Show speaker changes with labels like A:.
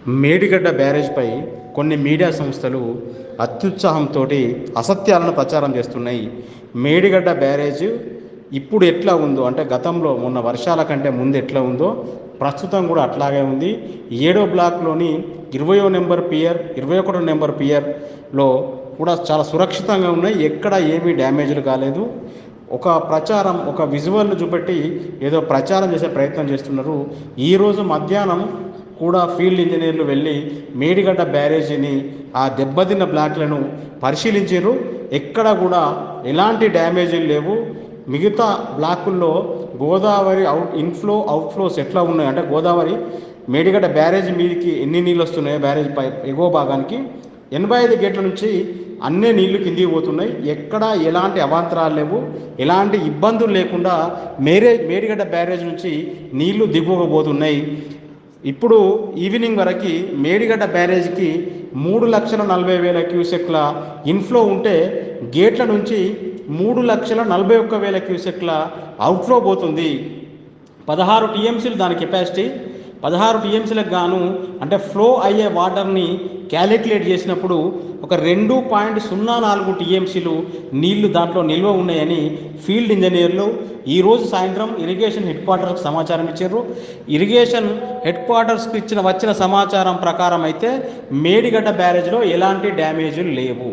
A: మేడిగడ్డ బ్యారేజ్పై కొన్ని మీడియా సంస్థలు అత్యుత్సాహంతో అసత్యాలను ప్రచారం చేస్తున్నాయి. మేడిగడ్డ బ్యారేజ్ ఇప్పుడు ఎట్లా ఉందో, అంటే గతంలో మొన్న వర్షాల కంటే ముందు ఎట్లా ఉందో ప్రస్తుతం కూడా అట్లాగే ఉంది. 7వ బ్లాక్లోని 20వ నెంబర్ పియర్, 21వ నెంబర్ పియర్లో కూడా చాలా సురక్షితంగా ఉన్నాయి. ఎక్కడ ఏమీ డ్యామేజ్లు కాలేదు. ఒక ప్రచారం, ఒక విజువల్ను చూపెట్టి ఏదో ప్రచారం చేసే ప్రయత్నం చేస్తున్నారు. ఈరోజు మధ్యాహ్నం కూడా ఫీల్డ్ ఇంజనీర్లు వెళ్ళి మేడిగడ్డ బ్యారేజీని, ఆ దెబ్బతిన్న బ్లాక్లను పరిశీలించారు. ఎక్కడ కూడా ఎలాంటి డ్యామేజీలు లేవు. మిగతా బ్లాకుల్లో గోదావరి ఇన్ఫ్లో అవుట్ఫ్లోస్ ఎట్లా ఉన్నాయి అంటే, గోదావరి మేడిగడ్డ బ్యారేజ్ మీదకి ఎన్ని నీళ్ళు వస్తున్నాయో బ్యారేజ్ పై ఎగువ భాగానికి 85 గేట్ల నుంచి అన్నీ నీళ్లు కిందికి పోతున్నాయి. ఎక్కడ ఎలాంటి అవాంతరాలు లేవు. ఎలాంటి ఇబ్బందులు లేకుండా మేడిగడ్డ బ్యారేజ్ నుంచి నీళ్లు దిగువబోతున్నాయి. ఇప్పుడు ఈవినింగ్ వరకు మేడిగడ్డ బ్యారేజ్కి 3,40,000 క్యూసెక్ల ఇన్ఫ్లో ఉంటే గేట్ల నుంచి 3,41,000 క్యూసెక్ల అవుట్ఫ్లో పోతుంది. 16 టీఎంసీలు దాని కెపాసిటీ. 16 టీఎంసీలకు గాను అంటే ఫ్లో అయ్యే వాటర్ని క్యాలిక్యులేట్ చేసినప్పుడు ఒక 2.04 టీఎంసీలు నీళ్లు దాంట్లో నిల్వ ఉన్నాయని ఫీల్డ్ ఇంజనీర్లు ఈరోజు సాయంత్రం ఇరిగేషన్ హెడ్ క్వార్టర్స్కి సమాచారం ఇచ్చారు. ఇరిగేషన్ హెడ్ క్వార్టర్స్కి వచ్చిన సమాచారం ప్రకారం అయితే మేడిగడ్డ బ్యారేజ్లో ఎలాంటి డ్యామేజీలు లేవు.